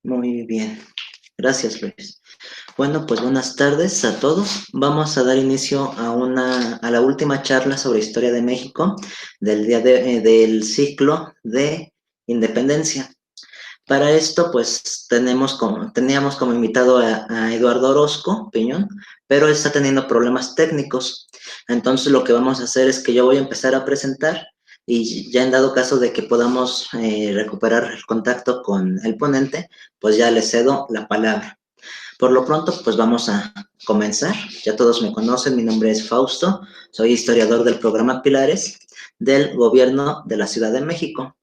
Muy bien. Gracias, Luis. Bueno, pues buenas tardes a todos. Vamos a dar inicio a la última charla sobre historia de México del ciclo de independencia. Para esto, pues teníamos como invitado a Eduardo Orozco Piñón, pero está teniendo problemas técnicos. Entonces, lo que vamos a hacer es que yo voy a empezar a presentar y ya en dado caso de que podamos recuperar el contacto con el ponente, pues ya le cedo la palabra. Por lo pronto, pues vamos a comenzar. Ya todos me conocen, mi nombre es Fausto, soy historiador del programa Pilares del Gobierno de la Ciudad de México.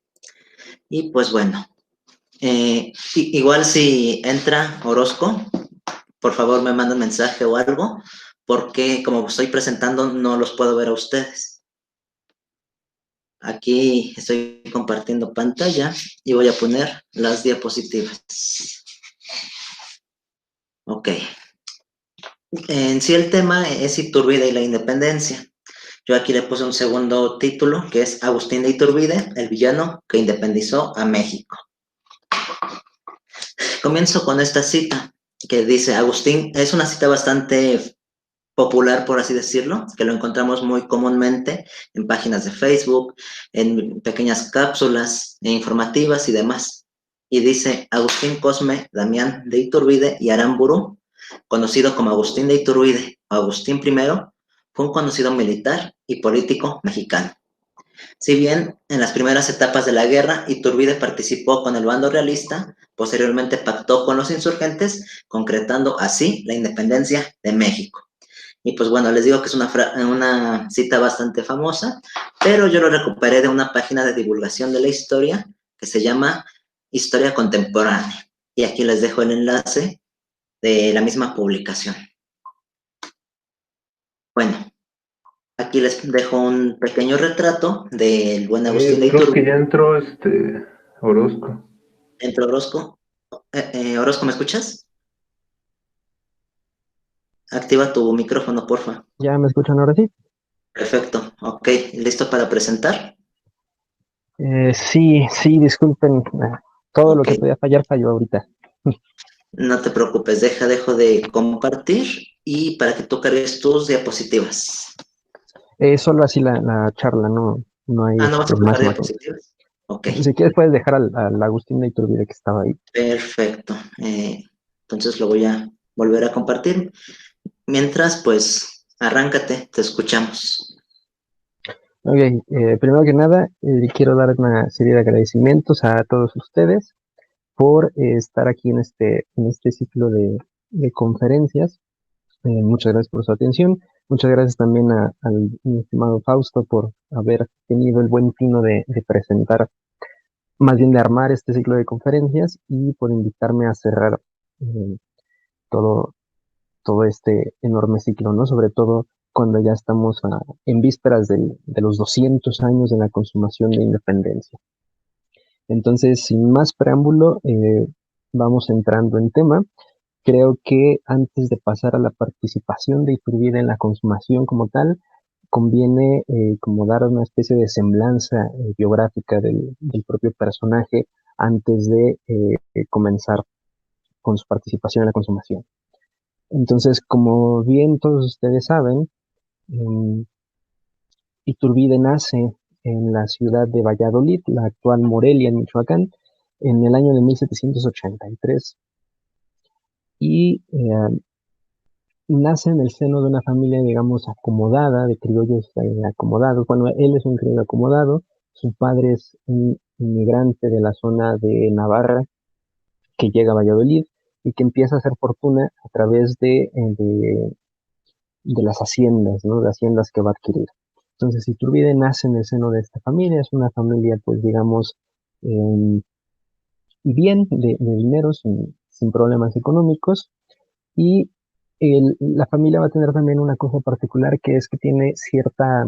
Y pues bueno, igual si entra Orozco, por favor me manda un mensaje o algo, porque como estoy presentando no los puedo ver a ustedes. Aquí estoy compartiendo pantalla y voy a poner las diapositivas. Ok. En sí el tema es Iturbide y la independencia. Yo aquí le puse un segundo título que es Agustín de Iturbide, el villano que independizó a México. Comienzo con esta cita que dice Agustín, es una cita bastante popular, por así decirlo, que lo encontramos muy comúnmente en páginas de Facebook, en pequeñas cápsulas informativas y demás. Y dice Agustín Cosme Damián de Iturbide y Aramburu, conocido como Agustín de Iturbide o Agustín I, fue un conocido militar y político mexicano. Si bien en las primeras etapas de la guerra Iturbide participó con el bando realista, posteriormente pactó con los insurgentes, concretando así la independencia de México. Y pues bueno, les digo que es una cita bastante famosa, pero yo lo recuperé de una página de divulgación de la historia que se llama Historia Contemporánea. Y aquí les dejo el enlace de la misma publicación. Bueno, aquí les dejo un pequeño retrato del buen Agustín de Creo que ya Iturbide. entró Orozco. Entre Orozco. Orozco, ¿me escuchas? Activa tu micrófono, porfa. ¿Ya me escuchan ahora sí? Perfecto. Ok, ¿listo para presentar? Sí, disculpen. Todo lo Ok, que podía fallar falló ahorita. no te preocupes, dejo de compartir y para que tú cargues tus diapositivas. Solo así la charla, no hay Ah, ¿no vas a más ocultar imágenes. diapositivas? Ok, Si quieres puedes dejar al Agustín de Iturbide que estaba ahí. perfecto. Entonces lo voy a volver a compartir. Mientras, pues, arráncate, te escuchamos. Ok, primero que nada, quiero dar una serie de agradecimientos a todos ustedes por estar aquí en este ciclo de conferencias. Muchas gracias por su atención. Muchas gracias también al mi estimado Fausto por haber tenido el buen tino de presentar, más bien de armar este ciclo de conferencias y por invitarme a cerrar eh, todo, todo este enorme ciclo, ¿no? Sobre todo cuando ya estamos en vísperas de los 200 años de la consumación de independencia. Entonces, sin más preámbulo, vamos entrando en tema. Creo que antes de pasar a la participación de Iturbide en la consumación como tal, conviene como dar una especie de semblanza biográfica del propio personaje antes de comenzar con su participación en la consumación. Entonces, como bien todos ustedes saben, em, Iturbide nace en la ciudad de Valladolid, la actual Morelia, en Michoacán, en el año de 1783 y nace en el seno de una familia, digamos, acomodada, de criollos acomodados. Bueno, él es un criollo acomodado, su padre es un inmigrante de la zona de Navarra que llega a Valladolid y que empieza a hacer fortuna a través de las haciendas, ¿no? De haciendas que va a adquirir. Entonces, Iturbide nace en el seno de esta familia, es una familia, pues, digamos, eh, bien de dinero, sin problemas económicos, y la familia va a tener también una cosa particular que es que tiene cierta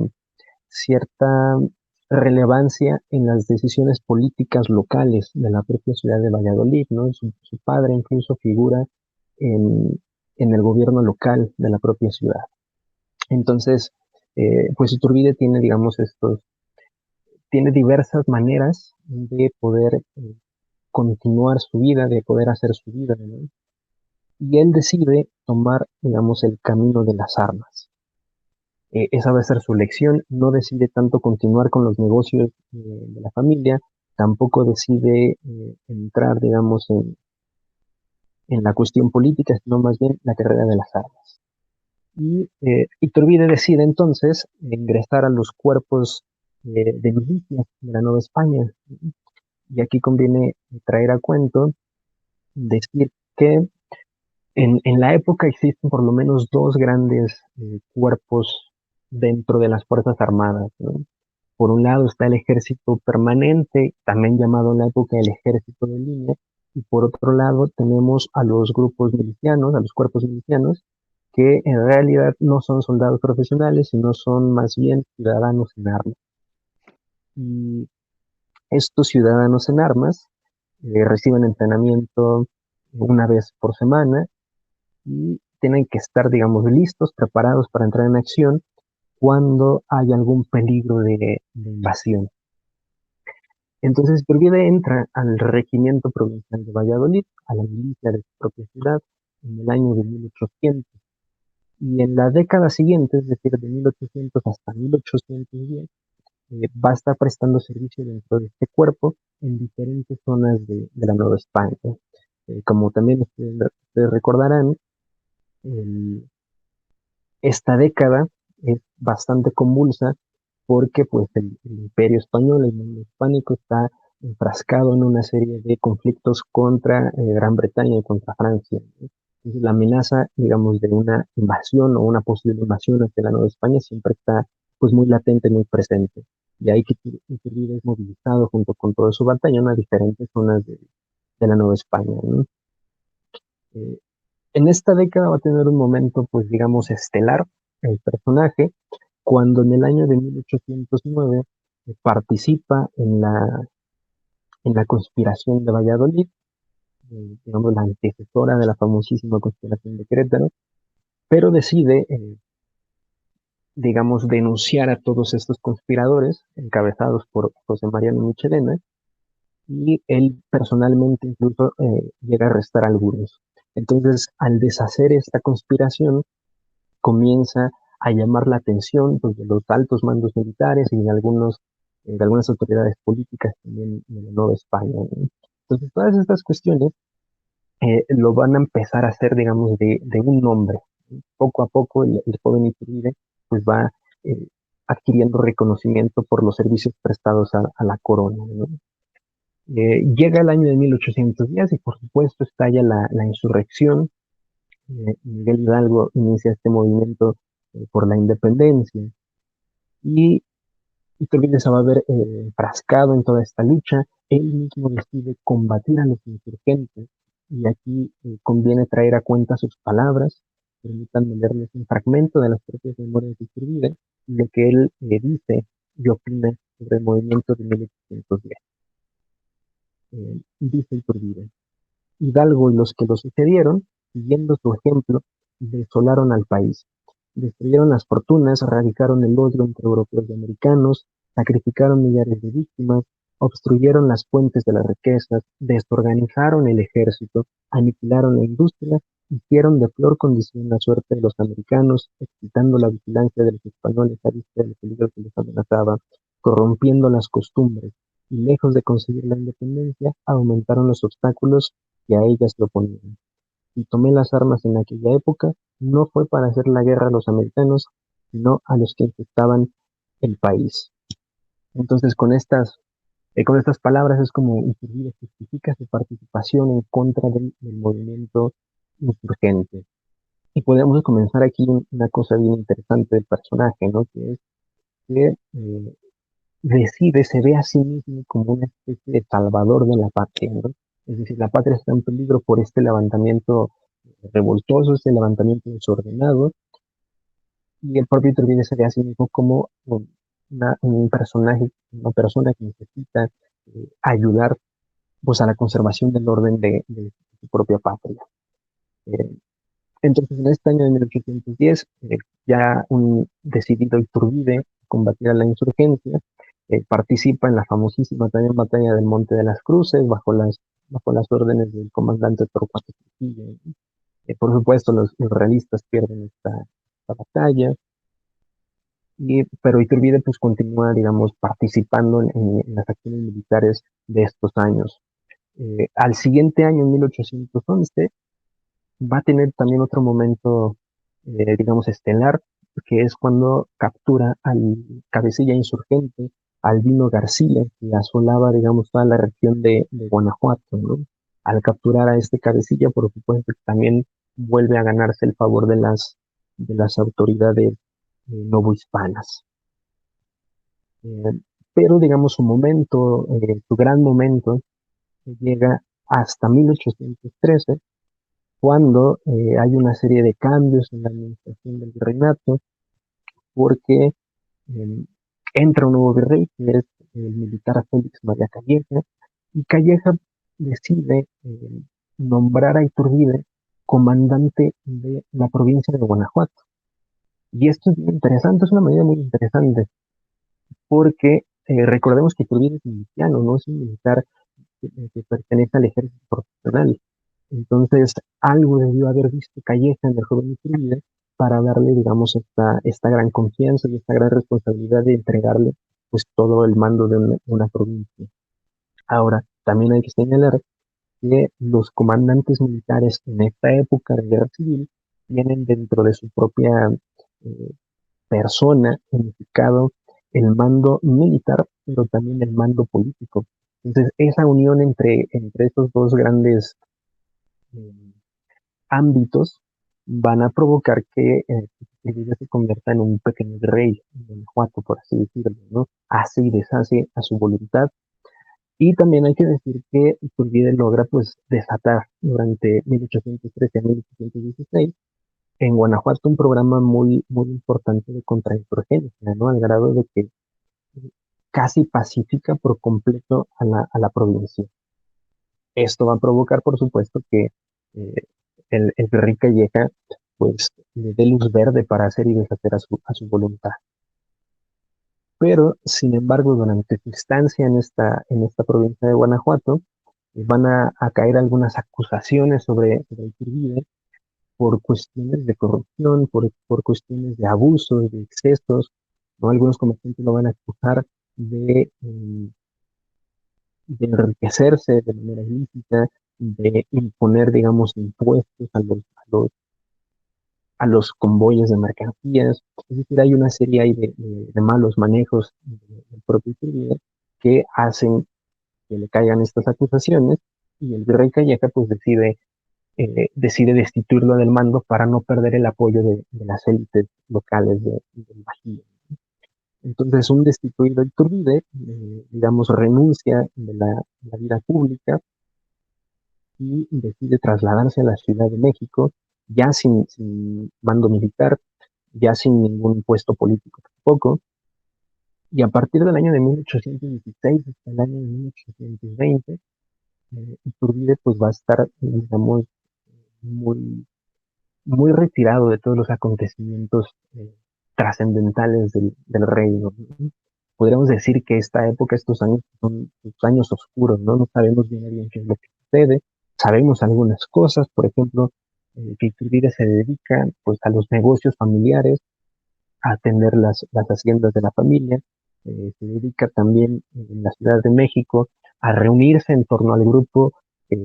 relevancia en las decisiones políticas locales de la propia ciudad de Valladolid, ¿no? Su padre incluso figura en, en el gobierno local de la propia ciudad. Entonces, pues Iturbide tiene, digamos, tiene diversas maneras de poder continuar su vida, de poder hacer su vida, ¿no? Y él decide tomar, digamos, el camino de las armas. Esa va a ser su elección. No decide tanto continuar con los negocios de la familia, tampoco decide entrar, digamos, en la cuestión política, sino más bien la carrera de las armas. Y Iturbide decide entonces ingresar a los cuerpos de milicias de la Nueva España. Y aquí conviene traer a cuento decir que en la época existen por lo menos dos grandes cuerpos dentro de las Fuerzas Armadas, ¿no? Por un lado está el ejército permanente, también llamado en la época el ejército de línea, y por otro lado tenemos a los grupos milicianos, a los cuerpos milicianos, que en realidad no son soldados profesionales, sino son más bien ciudadanos en armas. Y estos ciudadanos en armas reciben entrenamiento una vez por semana y tienen que estar, digamos, listos, preparados para entrar en acción cuando hay algún peligro de invasión. Entonces Iturbide entra al Regimiento Provincial de Valladolid, a la milicia de su propia ciudad, en el año de 1800. Y en la década siguiente, es decir, de 1800 hasta 1810, va a estar prestando servicio dentro de este cuerpo en diferentes zonas de la Nueva España. Como también ustedes recordarán, el, esta década es bastante convulsa porque pues el imperio español, el mundo hispánico está enfrascado en una serie de conflictos contra Gran Bretaña y contra Francia, ¿no? Entonces la amenaza, digamos, de una invasión o una posible invasión hacia la Nueva España siempre está pues muy latente, muy presente. Y ahí que Iturbide es movilizado junto con todo su batallón a diferentes zonas de la Nueva España, ¿no? Eh, en esta década va a tener un momento, pues digamos, estelar el personaje, cuando en el año de 1809 participa en la conspiración de Valladolid, digamos, la antecesora de la famosísima conspiración de Querétaro, pero decide, digamos, denunciar a todos estos conspiradores, encabezados por José Mariano Michelena, y él personalmente incluso llega a arrestar a algunos. Entonces, al deshacer esta conspiración, comienza a llamar la atención pues, de los altos mandos militares y de algunas autoridades políticas también de la Nueva España, ¿no? Entonces, todas estas cuestiones lo van a empezar a hacer, digamos, de un nombre. Poco a poco el joven Iturbide pues va eh, adquiriendo reconocimiento por los servicios prestados a la corona, ¿no? Llega el año de 1810 y por supuesto estalla la insurrección. Miguel Hidalgo inicia este movimiento por la independencia y Iturbide se va a ver enfrascado en toda esta lucha. Él mismo decide combatir a los insurgentes y aquí conviene traer a cuenta sus palabras. Permítanme leerles un fragmento de las propias memorias de Iturbide, lo que él dice y opina sobre el movimiento de 1810. Dice Iturbide: Hidalgo y los que lo sucedieron, siguiendo su ejemplo, desolaron al país, destruyeron las fortunas, erradicaron el odio entre europeos y americanos, sacrificaron millares de víctimas, obstruyeron las fuentes de las riquezas, desorganizaron el ejército, aniquilaron la industria, hicieron de peor condición la suerte de los americanos, excitando la vigilancia de los españoles a vista del peligro que les amenazaba, corrompiendo las costumbres, y lejos de conseguir la independencia, aumentaron los obstáculos que a ellas lo ponían. Y tomé las armas en aquella época, no fue para hacer la guerra a los americanos, sino a los que infectaban el país. Entonces, con estas palabras es como Iturbide justifica su participación en contra del movimiento insurgente. Y podemos comenzar aquí una cosa bien interesante del personaje, ¿no? Que es que decide, se ve a sí mismo como una especie de salvador de la patria, ¿no? Es decir, la patria está en peligro por este levantamiento revoltoso, este levantamiento desordenado, y el propio Iturbide se ve a sí mismo como un personaje, una persona que necesita ayudar pues, a la conservación del orden de su propia patria. Eh, entonces, en este año de 1810, ya un decidido Iturbide combatir a la insurgencia, participa en la famosísima también batalla del Monte de las Cruces, bajo las bajo las órdenes del comandante Torcuato Trujillo. Por supuesto, los realistas pierden esta batalla, pero Iturbide pues continúa, digamos, participando en las acciones militares de estos años. Al siguiente año, en 1811, va a tener también otro momento, digamos, estelar, que es cuando captura al cabecilla insurgente, Albino García, que asolaba, digamos, toda la región de Guanajuato, ¿no? Al capturar a este cabecilla, por supuesto, que también vuelve a ganarse el favor de las autoridades novohispanas. Eh, pero, digamos, su gran momento, llega hasta 1813, cuando hay una serie de cambios en la administración del virreinato, porque eh, entra un nuevo virrey, que es el militar Félix María Calleja, y Calleja decide nombrar a Iturbide comandante de la provincia de Guanajuato. Y esto es muy interesante, es una medida muy interesante, porque recordemos que Iturbide es miliciano, no es un militar que pertenece al ejército profesional. Entonces, algo debió haber visto Calleja en el joven Iturbide para darle, digamos, esta gran confianza y esta gran responsabilidad de entregarle pues todo el mando de una provincia. Ahora, también hay que señalar que los comandantes militares en esta época de guerra civil tienen dentro de su propia eh, persona unificado el mando militar, pero también el mando político. Entonces, esa unión entre estos dos grandes eh, ámbitos van a provocar que Iturbide se convierta en un pequeño rey en Guanajuato, por así decirlo, ¿no? Hace y deshace a su voluntad. Y también hay que decir que Iturbide logra pues desatar durante 1813 a 1816 en Guanajuato un programa muy, muy importante de contrainsurgencia, ¿no? Al grado de que casi pacifica por completo a la provincia. Esto va a provocar, por supuesto, que eh, el virrey Calleja pues le dé luz verde para hacer y deshacer a su voluntad. Pero, sin embargo, durante su estancia en esta provincia de Guanajuato, van a caer algunas acusaciones sobre Iturbide por cuestiones de corrupción, por cuestiones de abusos, de excesos, ¿no? Algunos comerciantes lo van a acusar de enriquecerse de manera ilícita, de imponer, digamos, impuestos a los convoyes de mercancías. Es decir, hay una serie ahí de malos manejos del propio Iturbide que hacen que le caigan estas acusaciones, y el virrey Calleja pues decide destituirlo del mando para no perder el apoyo de las élites locales del Bajío. Entonces, un destituido Iturbide, digamos, renuncia de la vida pública y decide trasladarse a la Ciudad de México, ya sin mando militar, ya sin ningún puesto político tampoco. Y a partir del año de 1816 hasta el año de 1820, Iturbide pues va a estar, digamos, muy, muy retirado de todos los acontecimientos trascendentales del reino, ¿no? Podríamos decir que esta época, estos años, son los años oscuros, ¿no? No sabemos bien qué es lo que sucede. Sabemos algunas cosas, por ejemplo, que Iturbide se dedica pues a los negocios familiares, a atender las haciendas de la familia. Se dedica también en la Ciudad de México a reunirse en torno al grupo,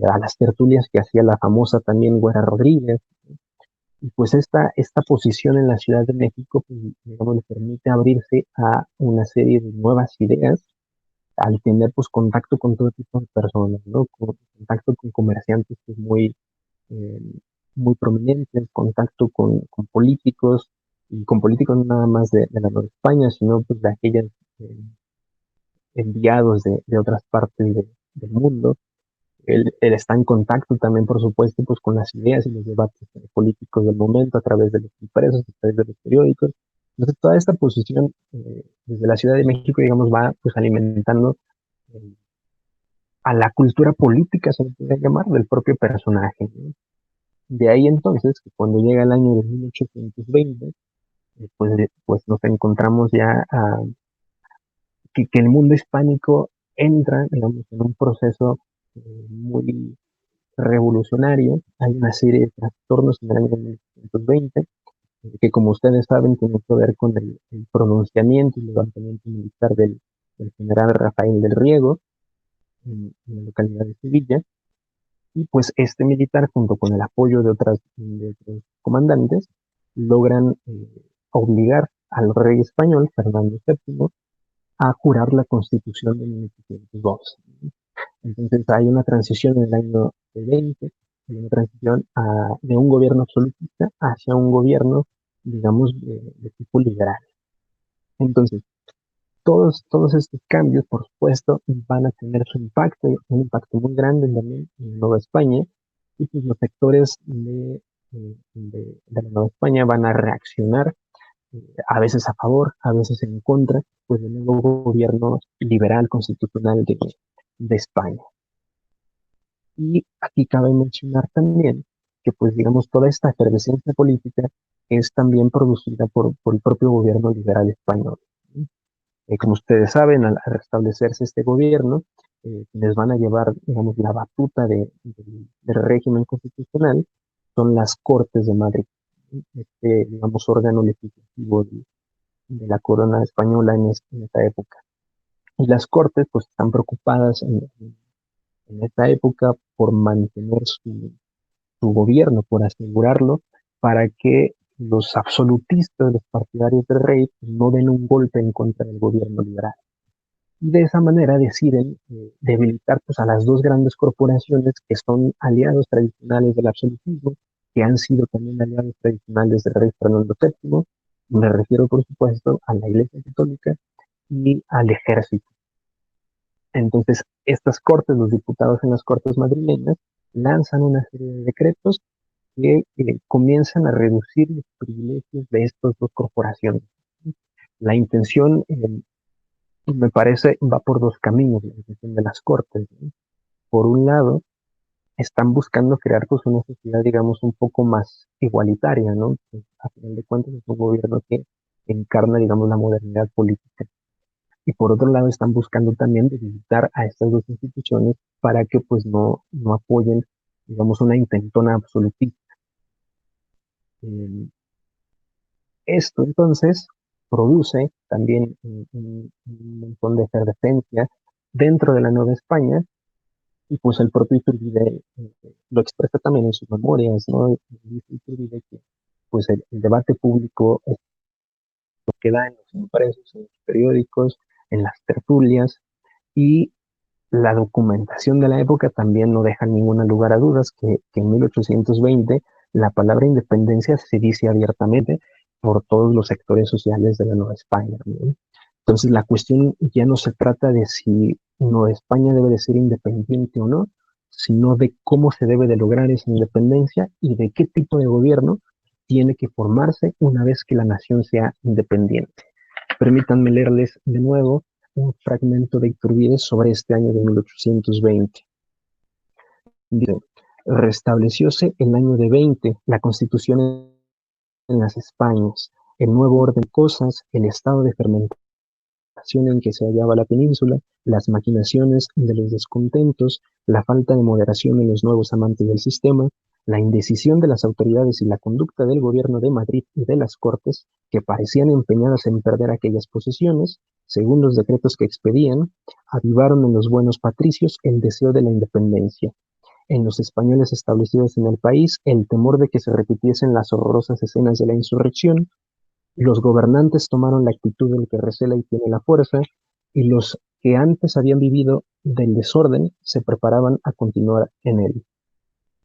a las tertulias que hacía la famosa también Güera Rodríguez. Y pues esta posición en la Ciudad de México, pues, digamos, le permite abrirse a una serie de nuevas ideas al tener pues contacto con todo tipo de personas, ¿no? Contacto con comerciantes pues, eh, muy prominentes, contacto con políticos, y con políticos no nada más de la Nueva España, sino pues de aquellos eh, enviados de otras partes del mundo. Él está en contacto también, por supuesto, pues con las ideas y los debates políticos del momento a través de los impresos, a través de los periódicos. Entonces, toda esta posición desde la Ciudad de México, digamos, va pues alimentando eh, a la cultura política, se le puede llamar, del propio personaje, ¿no? De ahí entonces, que cuando llega el año de 1820, pues nos encontramos ya que el mundo hispánico entra, digamos, en un proceso muy revolucionario. Hay una serie de trastornos en el año 1920 que, como ustedes saben, tiene que ver con el pronunciamiento y levantamiento militar del general Rafael del Riego en la localidad de Sevilla. Y pues este militar, junto con el apoyo de otros comandantes, logran obligar al rey español, Fernando VII, a jurar la Constitución de 1812. Entonces hay una transición en el año 20, hay una transición de un gobierno absolutista hacia un gobierno, digamos, de tipo liberal. Entonces, todos estos cambios, por supuesto, van a tener su impacto, un impacto muy grande también en Nueva España, y pues los sectores de la Nueva España van a reaccionar, a veces a favor, a veces en contra, pues del nuevo gobierno liberal constitucional de España. Y aquí cabe mencionar también que, pues digamos, toda esta efervescencia política es también producida por el propio gobierno liberal español. Como ustedes saben, al restablecerse este gobierno, quienes van a llevar, digamos, la batuta del régimen constitucional son las Cortes de Madrid, este, digamos, órgano legislativo de la corona española en esta época. Y las Cortes, pues, están preocupadas en esta época por mantener su gobierno, por asegurarlo, para que los absolutistas, los partidarios del rey, pues, no den un golpe en contra del gobierno liberal. Y de esa manera deciden debilitar pues, a las dos grandes corporaciones que son aliados tradicionales del absolutismo, que han sido también aliados tradicionales del rey Fernando VII. Me refiero, por supuesto, a la Iglesia Católica y al ejército. Entonces, estas cortes, los diputados en las cortes madrileñas, lanzan una serie de decretos que comienzan a reducir los privilegios de estas dos corporaciones. La intención, me parece, va por dos caminos, la intención de las cortes, ¿no? Por un lado, están buscando crear pues, una sociedad, digamos, un poco más igualitaria, ¿no? Pues, a final de cuentas, es un gobierno que encarna, digamos, la modernidad política. Y por otro lado, están buscando también debilitar a estas dos instituciones para que pues no apoyen, digamos, una intentona absolutista. Eh, Esto entonces produce también un montón de efervescencia dentro de la Nueva España, y pues el propio Iturbide lo expresa también en sus memorias, ¿no? Dice Iturbide que pues el debate público es lo que da en los impresos, en los periódicos, en las tertulias, y la documentación de la época también no deja ningún lugar a dudas que en 1820 la palabra independencia se dice abiertamente por todos los sectores sociales de la Nueva España, ¿no? Entonces la cuestión ya no se trata de si Nueva España debe de ser independiente o no, sino de cómo se debe de lograr esa independencia y de qué tipo de gobierno tiene que formarse una vez que la nación sea independiente. Permítanme leerles de nuevo un fragmento de Iturbide sobre este año de 1820. Dice, restablecióse el año de 20 la constitución en las Españas, el nuevo orden de cosas, el estado de fermentación en que se hallaba la península, las maquinaciones de los descontentos, la falta de moderación en los nuevos amantes del sistema, la indecisión de las autoridades y la conducta del gobierno de Madrid y de las Cortes, que parecían empeñadas en perder aquellas posesiones, según los decretos que expedían, avivaron en los buenos patricios el deseo de la independencia. En los españoles establecidos en el país, el temor de que se repitiesen las horrorosas escenas de la insurrección. Los gobernantes tomaron la actitud del que recela y tiene la fuerza, y los que antes habían vivido del desorden se preparaban a continuar en él.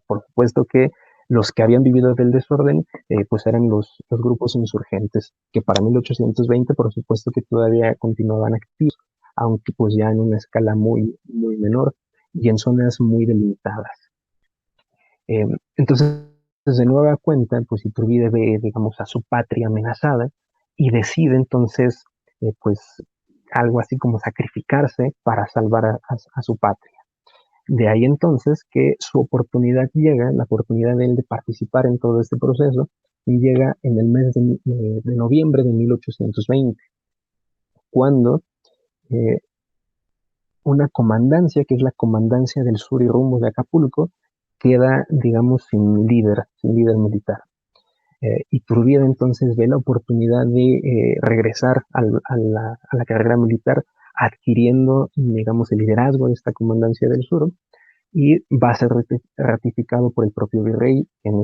Por supuesto que los que habían vivido del desorden, pues eran los grupos insurgentes, que para 1820, por supuesto que todavía continuaban activos, aunque pues ya en una escala muy menor y en zonas muy delimitadas. Entonces, de nueva cuenta, pues Iturbide ve, digamos, a su patria amenazada y decide entonces, pues, algo así como sacrificarse para salvar a su patria. De ahí entonces que su oportunidad llega, la oportunidad de él de participar en todo este proceso, y llega en el mes de noviembre de 1820, cuando una comandancia, que es la Comandancia del Sur y Rumbo de Acapulco, queda, digamos, sin líder militar. Iturbide entonces ve la oportunidad de regresar a la carrera militar, adquiriendo, digamos, el liderazgo de esta Comandancia del Sur, y va a ser ratificado por el propio virrey. En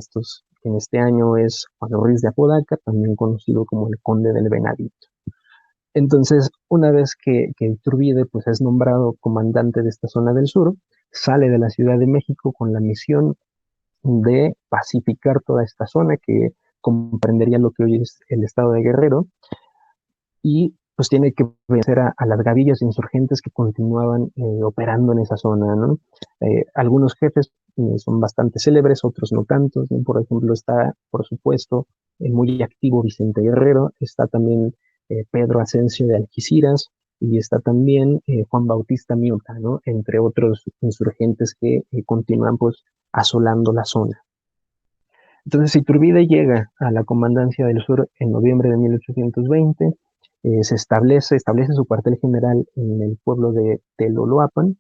este año es Juan Ruiz de Apodaca, también conocido como el Conde del Venadito. Entonces, una vez que Iturbide pues, es nombrado comandante de esta zona del sur, sale de la Ciudad de México con la misión de pacificar toda esta zona que comprendería lo que hoy es el estado de Guerrero, y pues tiene que vencer a las gavillas insurgentes que continuaban operando en esa zona, ¿no? Algunos jefes son bastante célebres, otros no tantos, ¿no? Por ejemplo, está, por supuesto, el muy activo Vicente Guerrero, está también Pedro Asensio de Algeciras, y está también Juan Bautista Miota, ¿no? Entre otros insurgentes que continúan pues asolando la zona. Entonces Iturbide llega a la Comandancia del Sur en noviembre de 1820, establece su cuartel general en el pueblo de Teloloapan,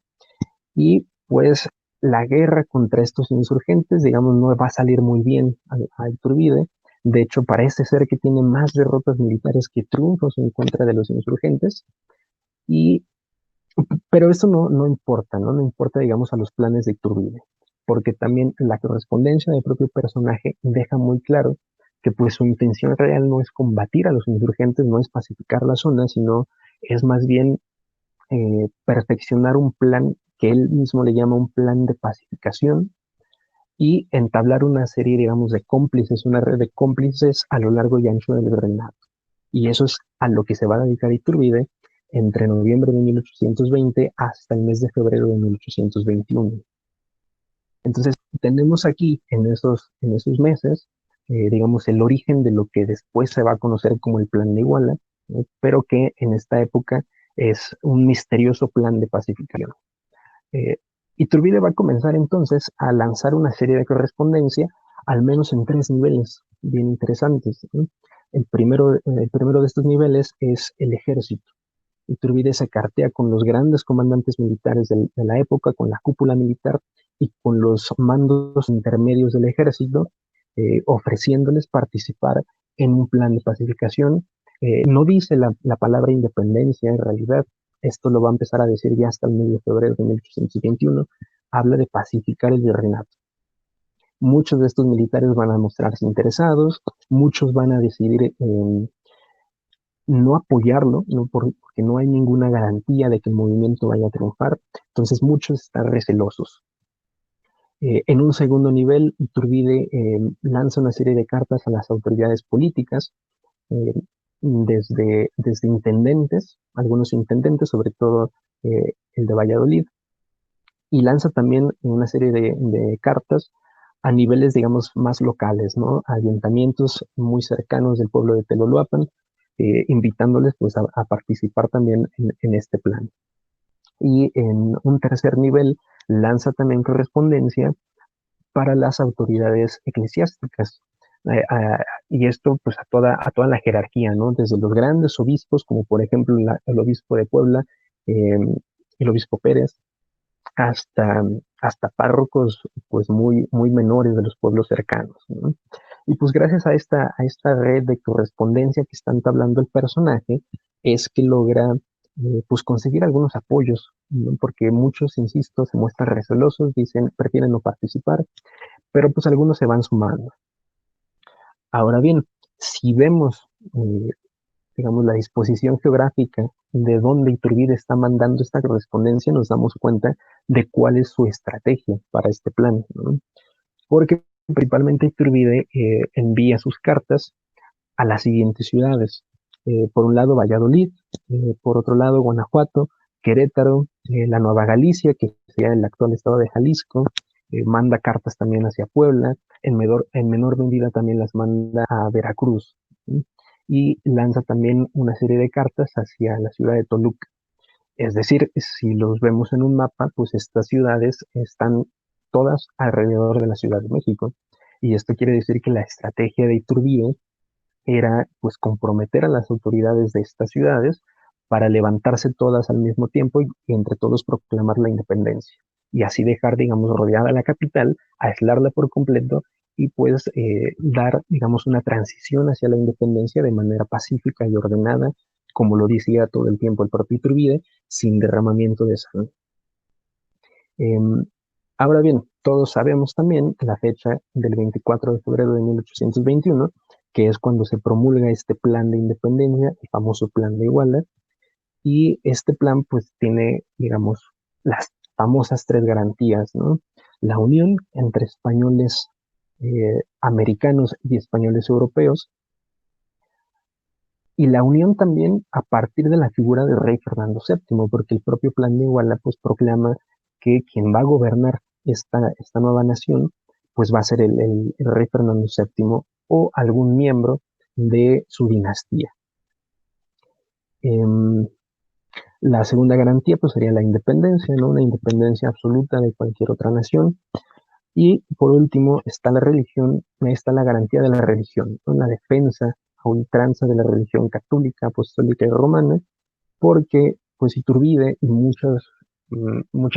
y pues la guerra contra estos insurgentes, digamos, no va a salir muy bien a Iturbide. De hecho, parece ser que tiene más derrotas militares que triunfos en contra de los insurgentes, y, pero eso no importa, ¿no? No importa, digamos, a los planes de Iturbide, porque también la correspondencia del propio personaje deja muy claro que pues su intención real no es combatir a los insurgentes, no es pacificar la zona, sino es más bien perfeccionar un plan que él mismo le llama un plan de pacificación, y entablar una serie, digamos, de cómplices, una red de cómplices a lo largo y ancho del virreinato. Y eso es a lo que se va a dedicar Iturbide entre noviembre de 1820 hasta el mes de febrero de 1821. Entonces, tenemos aquí en esos meses, digamos, el origen de lo que después se va a conocer como el Plan de Iguala, ¿no? Pero que en esta época es un misterioso plan de pacificación. Eh, Iturbide va a comenzar entonces a lanzar una serie de correspondencia, al menos en tres niveles bien interesantes, ¿no? El primero de estos niveles es el ejército. Iturbide se cartea con los grandes comandantes militares de la época, con la cúpula militar y con los mandos intermedios del ejército, ofreciéndoles participar en un plan de pacificación. No dice la palabra independencia en realidad, esto lo va a empezar a decir ya hasta el mes de febrero de 1821, habla de pacificar el virreinato. Muchos de estos militares van a mostrarse interesados, muchos van a decidir no apoyarlo, ¿no? Porque no hay ninguna garantía de que el movimiento vaya a triunfar, entonces muchos están recelosos. En un segundo nivel, Iturbide lanza una serie de cartas a las autoridades políticas, eh, desde intendentes, algunos intendentes, sobre todo el de Valladolid, y lanza también una serie de cartas a niveles, digamos, más locales, ¿no? A ayuntamientos muy cercanos del pueblo de Teloloapan, invitándoles pues a participar también en este plan. Y en un tercer nivel lanza también correspondencia para las autoridades eclesiásticas. Y esto pues a toda la jerarquía, ¿no? Desde los grandes obispos, como por ejemplo el obispo de Puebla, eh, el obispo Pérez, hasta párrocos pues muy menores de los pueblos cercanos, ¿no? Y pues gracias a esta red de correspondencia que está entablando el personaje, es que logra pues conseguir algunos apoyos, ¿no? Porque muchos, insisto, se muestran recelosos, dicen, prefieren no participar, pero pues algunos se van sumando. Ahora bien, si vemos, digamos, la disposición geográfica de dónde Iturbide está mandando esta correspondencia, nos damos cuenta de cuál es su estrategia para este plan, ¿no? Porque principalmente Iturbide envía sus cartas a las siguientes ciudades. Por un lado, Valladolid, por otro lado, Guanajuato, Querétaro, la Nueva Galicia, que sería el actual estado de Jalisco, manda cartas también hacia Puebla, en menor medida también las manda a Veracruz, ¿sí? Y lanza también una serie de cartas hacia la ciudad de Toluca. Es decir, si los vemos en un mapa, pues estas ciudades están todas alrededor de la Ciudad de México. Y esto quiere decir que la estrategia de Iturbide era pues comprometer a las autoridades de estas ciudades para levantarse todas al mismo tiempo y entre todos proclamar la independencia. Y así dejar, digamos, rodeada la capital, aislarla por completo y pues dar, digamos, una transición hacia la independencia de manera pacífica y ordenada, como lo decía todo el tiempo el propio Iturbide, sin derramamiento de sangre. Ahora bien, todos sabemos también la fecha del 24 de febrero de 1821, que es cuando se promulga este plan de independencia, el famoso plan de Iguala, y este plan pues tiene, digamos, las famosas tres garantías, ¿no? La unión entre españoles americanos y españoles europeos, y la unión también a partir de la figura del rey Fernando VII, porque el propio plan de Iguala pues proclama que quien va a gobernar esta nueva nación pues va a ser el rey Fernando VII o algún miembro de su dinastía. La segunda garantía pues sería la independencia, ¿no? Una independencia absoluta de cualquier otra nación. Y por último está la religión, está la garantía de la religión, ¿no? La defensa a ultranza de la religión católica, apostólica y romana, porque pues Iturbide y muchos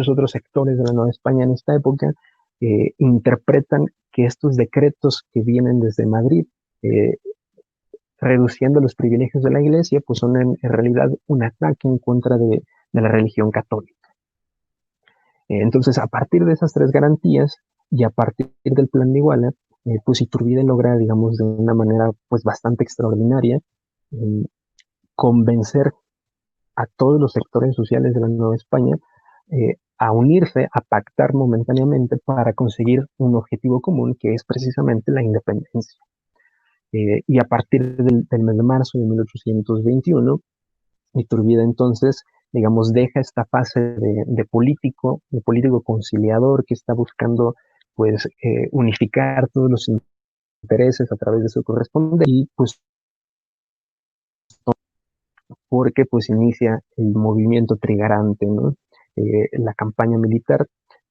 otros sectores de la Nueva España en esta época interpretan que estos decretos que vienen desde Madrid, eh, reduciendo los privilegios de la Iglesia, pues son en realidad un ataque en contra de la religión católica. Entonces, a partir de esas tres garantías y a partir del plan de Iguala, pues Iturbide logra, digamos, de una manera pues bastante extraordinaria, eh, convencer a todos los sectores sociales de la Nueva España a unirse, a pactar momentáneamente para conseguir un objetivo común que es precisamente la independencia. Y a partir del mes de marzo de 1821, Iturbide entonces, digamos, deja esta fase de político conciliador que está buscando pues unificar todos los intereses a través de su correspondencia y pues porque pues inicia el movimiento trigarante, ¿no? La campaña militar,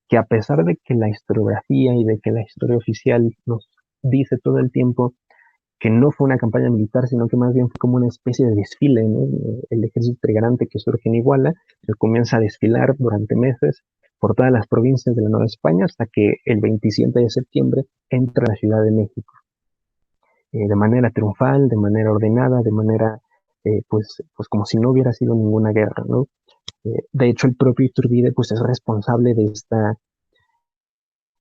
que a pesar de que la historiografía y de que la historia oficial nos dice todo el tiempo que no fue una campaña militar, sino que más bien fue como una especie de desfile, ¿no? El ejército trigarante que surge en Iguala, que comienza a desfilar durante meses por todas las provincias de la Nueva España hasta que el 27 de septiembre entra a la Ciudad de México. De manera triunfal, de manera ordenada, de manera pues como si no hubiera sido ninguna guerra, ¿no? De hecho, el propio Iturbide pues es responsable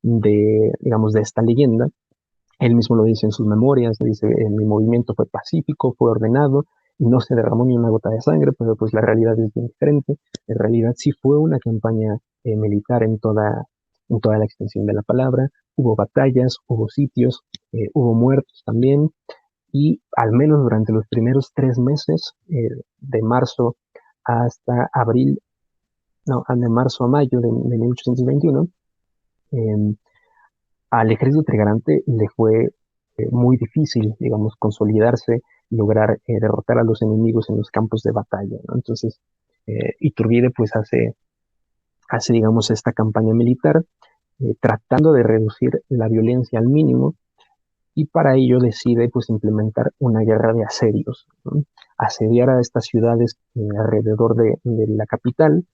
digamos, de esta leyenda. Él mismo lo dice en sus memorias, dice, mi movimiento fue pacífico, fue ordenado y no se derramó ni una gota de sangre, pero pues la realidad es bien diferente. En realidad sí fue una campaña militar en toda la extensión de la palabra. Hubo batallas, hubo sitios, hubo muertos también, y al menos durante los primeros 3 meses, de marzo hasta abril, no, de marzo a mayo de 1821, eh, al ejército trigarante le fue muy difícil, digamos, consolidarse, lograr derrotar a los enemigos en los campos de batalla, ¿no? Entonces, Iturbide pues digamos, esta campaña militar, tratando de reducir la violencia al mínimo, y para ello decide pues implementar una guerra de asedios, ¿no? Asediar a estas ciudades alrededor de la capital,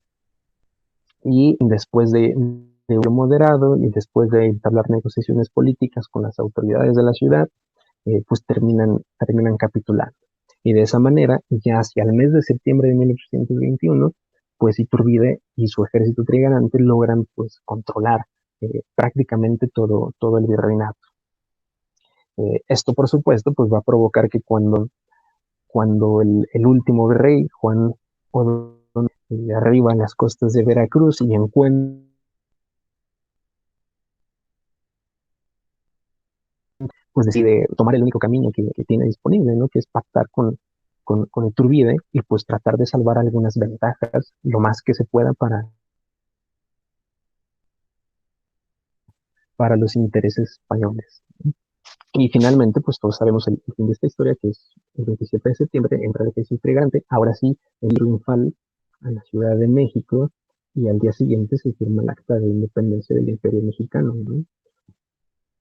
y después de un moderado y después de entablar negociaciones políticas con las autoridades de la ciudad, pues terminan capitulando. Y de esa manera, ya hacia el mes de septiembre de 1821, pues Iturbide y su ejército trigarante logran pues controlar prácticamente todo el virreinato. Esto, por supuesto, pues va a provocar que cuando el último rey, Juan Odón, arriba en las costas de Veracruz y encuentra, pues decide tomar el único camino que tiene disponible, ¿no? Que es pactar con Iturbide y pues tratar de salvar algunas ventajas lo más que se pueda para los intereses españoles. Y finalmente, pues todos sabemos el fin de esta historia, que es el 27 de septiembre, entra el ejército intrigante, ahora sí, el triunfal a la Ciudad de México, y al día siguiente se firma el acta de independencia del Imperio Mexicano, ¿no?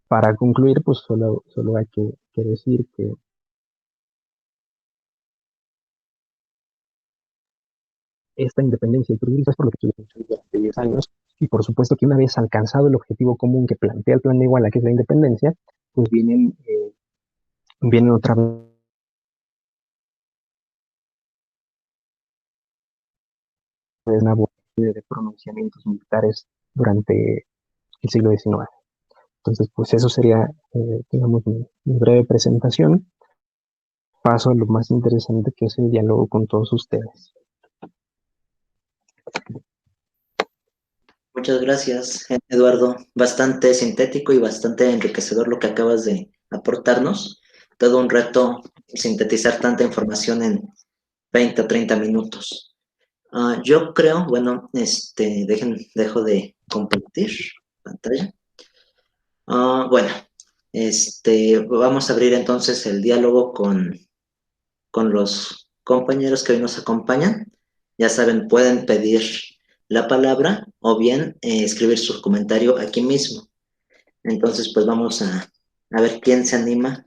Para concluir, pues solo hay que decir que esta independencia de Trujillo es por lo que tuvimos durante 10 años. Y por supuesto que una vez alcanzado el objetivo común que plantea el Plan de Iguala, que es la independencia, pues vienen otra vez una serie de pronunciamientos militares durante el siglo XIX. Entonces, pues eso sería, digamos, mi breve presentación. Paso a lo más interesante, que es el diálogo con todos ustedes. Muchas gracias, Eduardo. Bastante sintético y bastante enriquecedor lo que acabas de aportarnos. Todo un reto sintetizar tanta información en 20 o 30 minutos. Yo creo, bueno, dejo de compartir pantalla. Bueno, vamos a abrir entonces el diálogo con los compañeros que hoy nos acompañan. Ya saben, pueden pedir la palabra o bien escribir su comentario aquí mismo. Entonces, pues vamos a ver quién se anima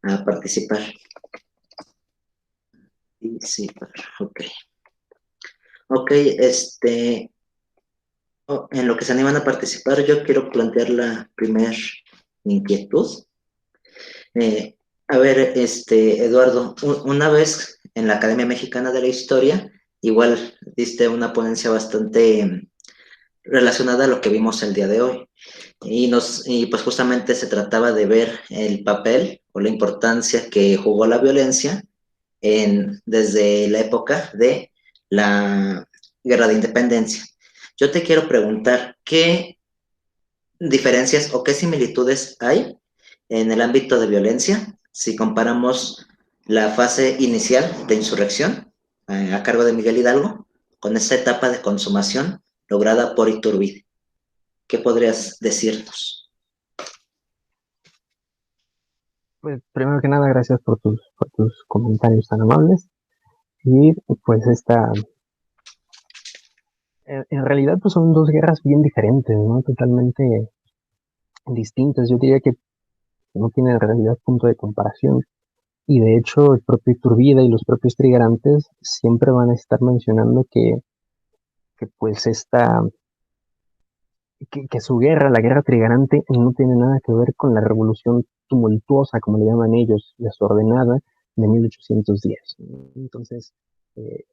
a participar. Sí, ok. Ok, en lo que se animan a participar, yo quiero plantear la primer inquietud. A ver, Eduardo, una vez en la Academia Mexicana de la Historia, igual diste una ponencia bastante relacionada a lo que vimos el día de hoy. Y pues justamente se trataba de ver el papel o la importancia que jugó la violencia desde la época de la Guerra de Independencia. Yo te quiero preguntar, ¿qué diferencias o qué similitudes hay en el ámbito de violencia si comparamos la fase inicial de insurrección a cargo de Miguel Hidalgo con esa etapa de consumación lograda por Iturbide? ¿Qué podrías decirnos? Pues primero que nada, gracias por tus comentarios tan amables. Y pues en realidad pues son dos guerras bien diferentes, ¿no? Totalmente distintas. Yo diría que no tienen en realidad punto de comparación. Y de hecho el propio Iturbide y los propios trigarantes siempre van a estar mencionando que pues que su guerra, la guerra trigarante, no tiene nada que ver con la revolución tumultuosa, como le llaman ellos, desordenada, de 1810. Entonces,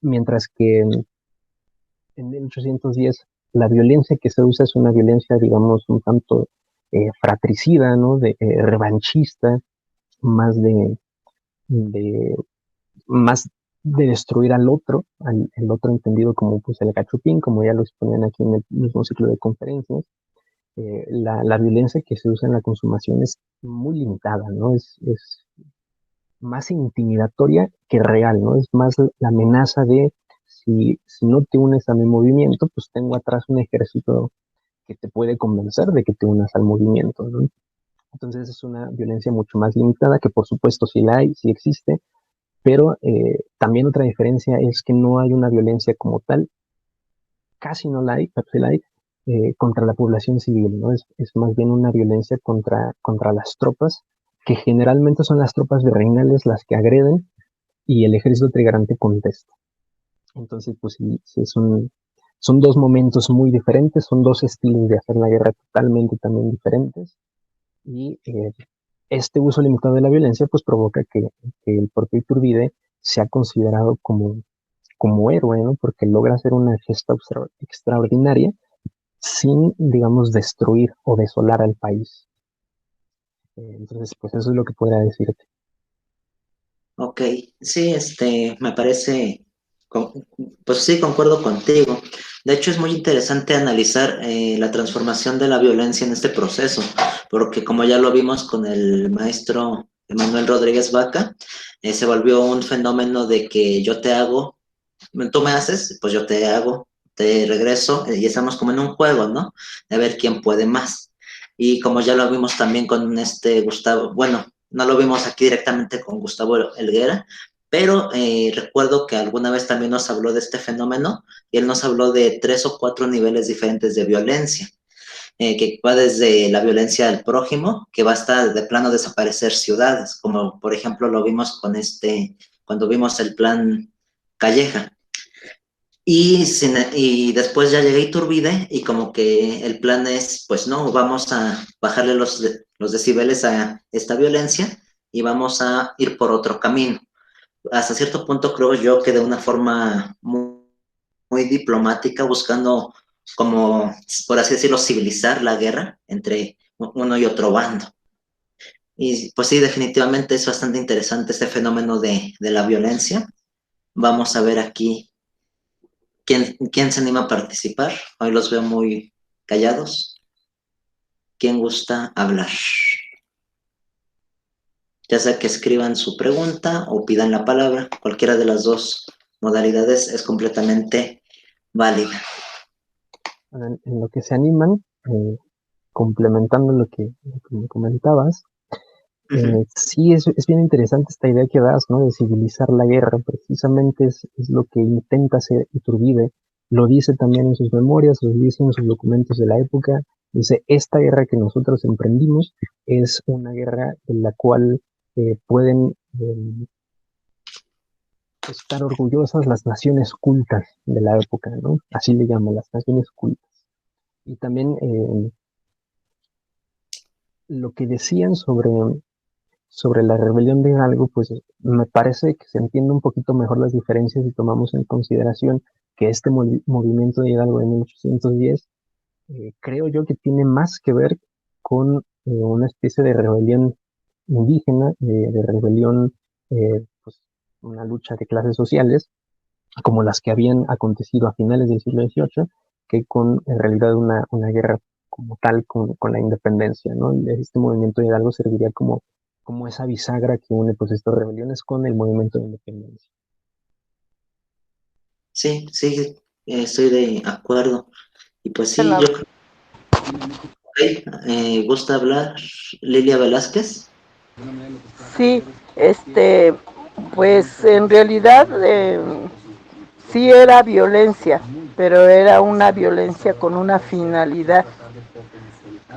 mientras que en 1810 la violencia que se usa es una violencia, digamos, un tanto fratricida, ¿no? Revanchista, más de, más de destruir al otro, el otro entendido como pues el cachupín, como ya lo exponían aquí en el mismo ciclo de conferencias. La violencia que se usa en la consumación es muy limitada, ¿no? Es más intimidatoria que real, ¿no? Es más la amenaza de si no te unes a mi movimiento, pues tengo atrás un ejército que te puede convencer de que te unas al movimiento, ¿no? Entonces es una violencia mucho más limitada, que por supuesto sí la hay, sí existe, pero también otra diferencia es que no hay una violencia como tal, casi no la hay, pero sí la hay, contra la población civil, ¿no? Es más bien una violencia contra las tropas, que generalmente son las tropas virreinales las que agreden y el ejército trigarante contesta. Entonces, pues sí, son dos momentos muy diferentes, son dos estilos de hacer la guerra totalmente también diferentes. Y este uso limitado de la violencia pues provoca que el propio Iturbide sea considerado como héroe, ¿no? Porque logra hacer una gesta extraordinaria sin, digamos, destruir o desolar al país. Entonces, pues eso es lo que podría decirte. Ok, sí, me parece, pues sí, concuerdo contigo. De hecho, es muy interesante analizar la transformación de la violencia en este proceso, porque como ya lo vimos con el maestro Emanuel Rodríguez Vaca, se volvió un fenómeno de que yo te hago, tú me haces, pues yo te hago, te regreso, y estamos como en un juego, ¿no? De ver quién puede más. Y como ya lo vimos también con Gustavo, bueno, no lo vimos aquí directamente con Gustavo Helguera, pero recuerdo que alguna vez también nos habló de este fenómeno y él nos habló de 3 o 4 niveles diferentes de violencia, que va desde la violencia al prójimo, que va hasta de plano desaparecer ciudades, como por ejemplo lo vimos con cuando vimos el plan Calleja. y después ya llega Iturbide y como que el plan es, pues no, vamos a bajarle los decibeles a esta violencia y vamos a ir por otro camino. Hasta cierto punto creo yo que de una forma muy diplomática, buscando como, por así decirlo, civilizar la guerra entre uno y otro bando. Y pues sí, definitivamente es bastante interesante este fenómeno de la violencia. Vamos a ver aquí quién se anima a participar. Hoy los veo muy callados. ¿Quién gusta hablar? Ya sea que escriban su pregunta o pidan la palabra, cualquiera de las dos modalidades es completamente válida. En lo que se animan, complementando lo que me comentabas, sí es bien interesante esta idea que das, ¿no? De civilizar la guerra, precisamente es lo que intenta hacer Iturbide, lo dice también en sus memorias, lo dice en sus documentos de la época, dice, esta guerra que nosotros emprendimos es una guerra en la cual pueden estar orgullosas las naciones cultas de la época, ¿no? Así le llaman, las naciones cultas. Y también lo que decían sobre la rebelión de Hidalgo, pues me parece que se entiende un poquito mejor las diferencias si tomamos en consideración que este movimiento de Hidalgo de 1810, creo yo que tiene más que ver con una especie de rebelión indígena, de rebelión, pues una lucha de clases sociales, como las que habían acontecido a finales del siglo XVIII, que con en realidad una guerra como tal con la independencia, ¿no? Este movimiento de Hidalgo serviría como esa bisagra que une pues estas rebeliones con el movimiento de independencia. Sí, sí, estoy de acuerdo. Y pues sí, yo Bueno, creo que gusta hablar Lilia Velázquez. sí, pues en realidad sí era violencia, pero era una violencia con una finalidad.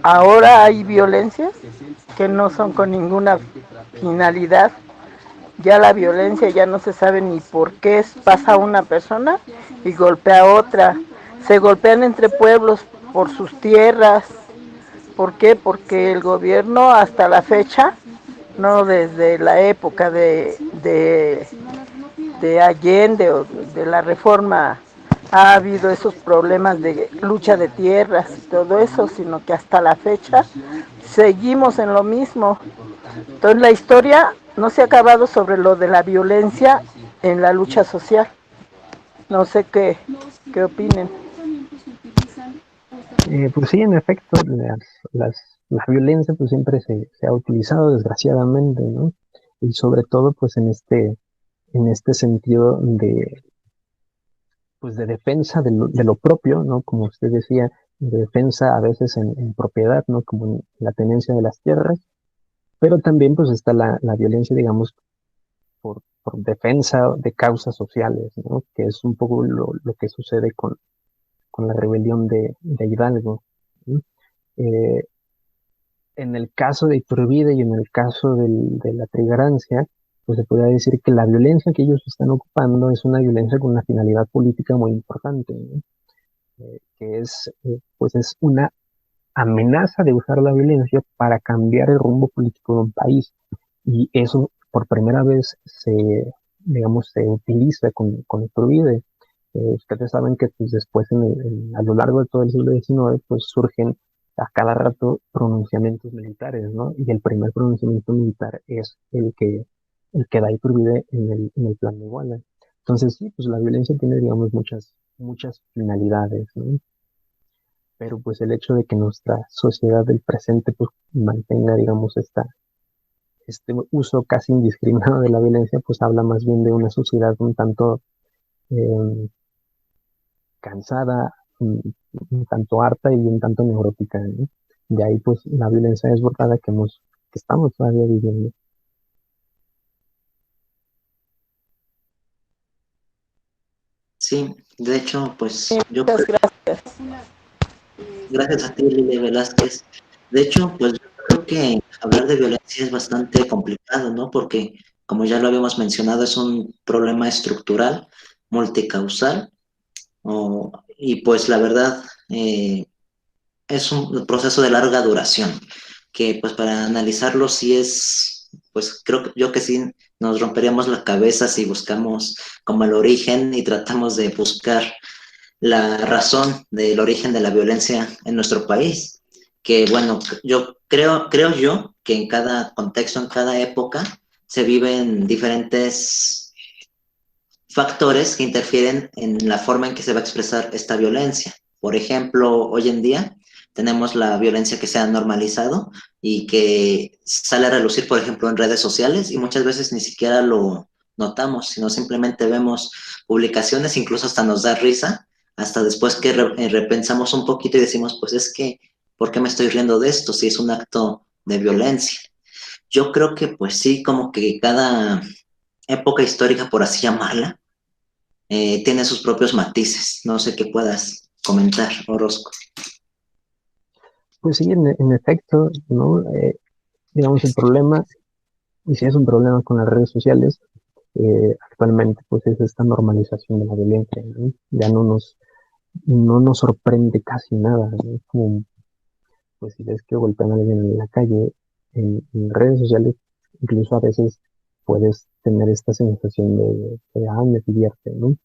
Ahora hay violencias que no son con ninguna finalidad. Ya la violencia ya no se sabe ni por qué pasa una persona y golpea a otra. Se golpean entre pueblos por sus tierras. ¿Por qué? Porque el gobierno hasta la fecha, no desde la época de Allende o de la reforma, ha habido esos problemas de lucha de tierras y todo eso, sino que hasta la fecha seguimos en lo mismo. Entonces la historia no se ha acabado sobre lo de la violencia en la lucha social. No sé qué opinen. Pues sí, en efecto, la violencia pues siempre se ha utilizado desgraciadamente, ¿no? Y sobre todo pues en este sentido pues de defensa de lo propio, ¿no? Como usted decía, de defensa a veces en propiedad, ¿no? Como en la tenencia de las tierras, pero también pues está la violencia, digamos, por defensa de causas sociales, ¿no? Que es un poco lo que sucede con la rebelión de Hidalgo, ¿no? Eh, en el caso de Iturbide y en el caso de la Trigrancia, pues se podría decir que la violencia que ellos están ocupando es una violencia con una finalidad política muy importante, ¿no? Que pues es una amenaza de usar la violencia para cambiar el rumbo político de un país. Y eso por primera vez digamos, se utiliza con Iturbide. Ustedes saben que pues, después a lo largo de todo el siglo XIX pues surgen a cada rato pronunciamientos militares, ¿no? Y el primer pronunciamiento militar es el que da Iturbide en el plan de Iguala. Entonces sí, pues la violencia tiene, digamos, muchas finalidades, ¿no? Pero pues el hecho de que nuestra sociedad del presente pues mantenga, digamos, este uso casi indiscriminado de la violencia, pues habla más bien de una sociedad un tanto eh, cansada, un tanto harta y un tanto neurótica, ¿no? De ahí pues la violencia desbordada que estamos todavía viviendo. Sí, de hecho, pues yo Muchas gracias. gracias a ti, Lilia Velázquez. De hecho, pues yo creo que hablar de violencia es bastante complicado, ¿no? Porque, como ya lo habíamos mencionado, es un problema estructural, multicausal, Y pues la verdad, es un proceso de larga duración, que pues para analizarlo sí es, pues creo que yo que sí nos romperíamos la cabeza si buscamos como el origen y tratamos de buscar la razón del origen de la violencia en nuestro país. Que bueno, creo yo que en cada contexto, en cada época, se viven diferentes factores que interfieren en la forma en que se va a expresar esta violencia. Por ejemplo, hoy en día tenemos la violencia que se ha normalizado y que sale a relucir, por ejemplo, en redes sociales y muchas veces ni siquiera lo notamos, sino simplemente vemos publicaciones, incluso hasta nos da risa, hasta después que repensamos un poquito y decimos, pues es que, ¿por qué me estoy riendo de esto si es un acto de violencia? Yo creo que pues sí, como que cada época histórica, por así llamarla, tiene sus propios matices. No sé qué puedas comentar, Orozco. Pues sí, en efecto, ¿no? Digamos, el problema, y si es un problema con las redes sociales, actualmente pues es esta normalización de la violencia, ¿no? Ya no nos sorprende casi nada, ¿no? Como, pues si ves que golpean a alguien en la calle, en redes sociales, incluso a veces puedes tener esta sensación me divierte, ¿no?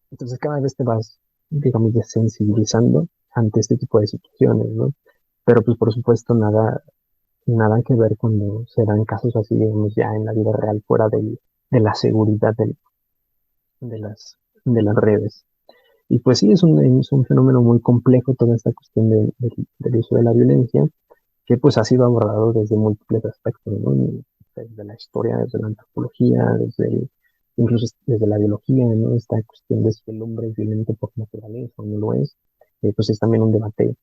Entonces cada vez te vas, digamos, desensibilizando ante este tipo de situaciones, ¿no? Pero pues por supuesto nada que ver cuando se dan casos así, digamos, ya en la vida real, fuera de la seguridad de de las redes. Y pues sí, es un fenómeno muy complejo toda esta cuestión del uso de la violencia, que pues ha sido abordado desde múltiples aspectos, ¿no? Desde la historia, desde la antropología, incluso desde la biología, ¿no? Esta cuestión de si el hombre es violento por naturaleza o no lo es, pues es también un debate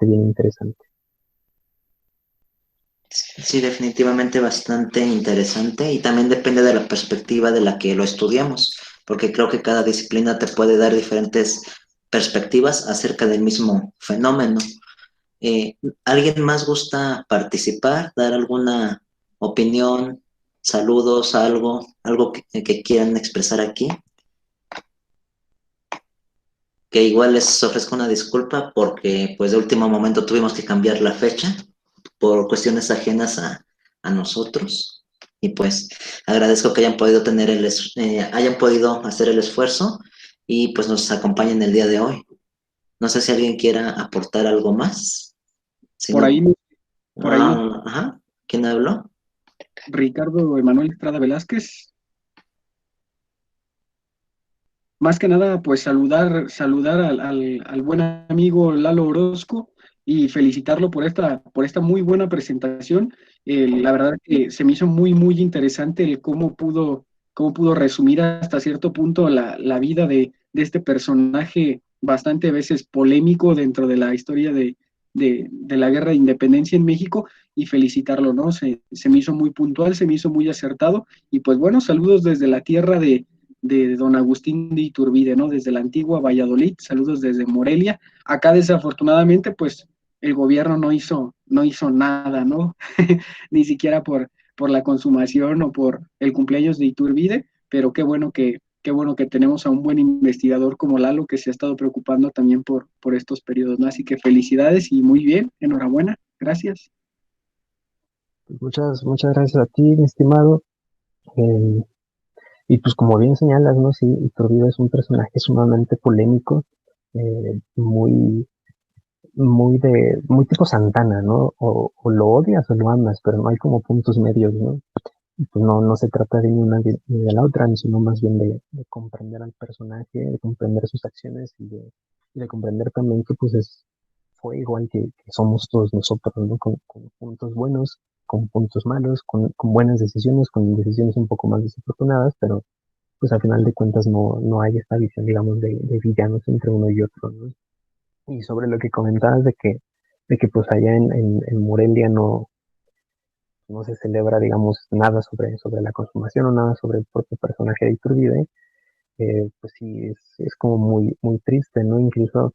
bien interesante. Sí, definitivamente bastante interesante y también depende de la perspectiva de la que lo estudiamos, porque creo que cada disciplina te puede dar diferentes perspectivas acerca del mismo fenómeno. Eh, ¿Alguien más gusta participar, dar alguna opinión, saludos, algo que quieran expresar aquí? Que igual les ofrezco una disculpa porque pues de último momento tuvimos que cambiar la fecha por cuestiones ajenas a nosotros y pues agradezco que hayan podido hayan podido hacer el esfuerzo y pues nos acompañen el día de hoy. No sé si alguien quiera aportar algo más. Si Por no, ahí, por ahí nos, ajá, ¿quién habló? Ricardo Emanuel Estrada Velázquez. Más que nada, pues saludar al buen amigo Lalo Orozco y felicitarlo por esta muy buena presentación. La verdad que se me hizo muy interesante el cómo pudo resumir hasta cierto punto la vida de este personaje bastante a veces polémico dentro de la historia de la guerra de independencia en México y felicitarlo, ¿no? Se me hizo muy puntual, se me hizo muy acertado y pues bueno, saludos desde la tierra de don Agustín de Iturbide, ¿no? Desde la antigua Valladolid, saludos desde Morelia. Acá desafortunadamente, pues el gobierno no hizo nada, ¿no? Ni siquiera por la consumación o por el cumpleaños de Iturbide, pero qué bueno que tenemos a un buen investigador como Lalo que se ha estado preocupando también por estos periodos, ¿no? Así que felicidades y muy bien, enhorabuena, gracias. Muchas gracias a ti, mi estimado. Eh, y pues como bien señalas, ¿no? Sí, Iturbide es un personaje sumamente polémico, muy, muy tipo Santana, ¿no? O lo odias o lo amas, pero no hay como puntos medios, ¿no? Y pues no se trata de ni una ni de la otra, sino más bien de comprender al personaje, de comprender sus acciones y de comprender también que pues fue igual que somos todos nosotros, ¿no? Con puntos buenos, con puntos malos, con buenas decisiones, con decisiones un poco más desafortunadas, pero pues al final de cuentas no hay esta visión, digamos, de villanos entre uno y otro, ¿no? Y sobre lo que comentabas de que pues allá en Morelia no se celebra, digamos, nada sobre la consumación o nada sobre el propio personaje de Iturbide, pues sí, es como muy triste, ¿no? Incluso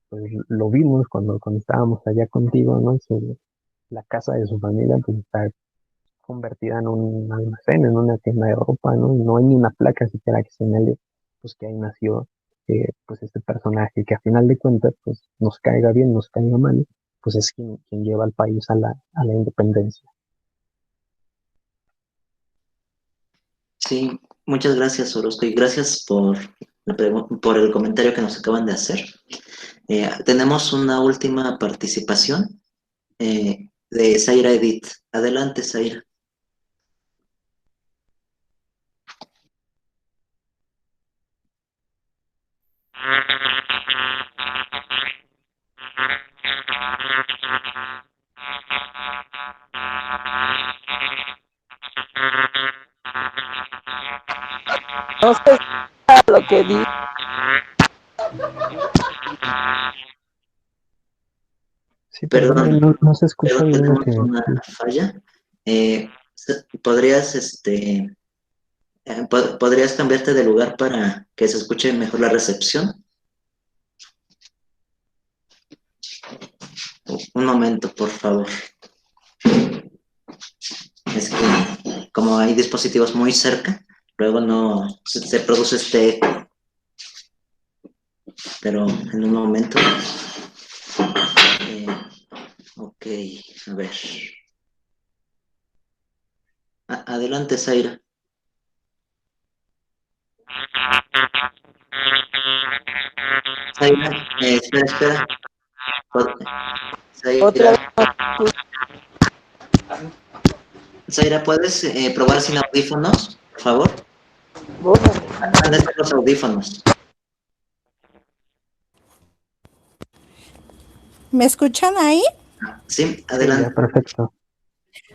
pues, lo vimos cuando estábamos allá contigo, ¿no? La casa de su familia pues está convertida en un almacén, en una tienda de ropa, ¿no? No hay ni una placa siquiera que señale pues que ahí nació pues este personaje que a final de cuentas, pues nos caiga bien, nos caiga mal, pues es quien lleva al país a la independencia. Sí, muchas gracias, Orozco, y gracias por el comentario que nos acaban de hacer. Tenemos una última participación de Zaira Edith. Adelante, Zaira. No sé lo que dice. Sí, perdón, Perdón, no se escucha perdón, bien lo tenemos que... una falla. ¿Podrías, podrías cambiarte de lugar para que se escuche mejor la recepción? Un momento, por favor. Es que como hay dispositivos muy cerca, luego no se produce este eco. Pero en un momento. Ok, a ver. Adelante, Zaira. Zaira, espera. Otra vez. Zaira, ¿puedes probar sin audífonos, por favor? Bueno, ¿Dónde están los audífonos? ¿Me escuchan ahí? Sí, Sí, ya, adelante. perfecto.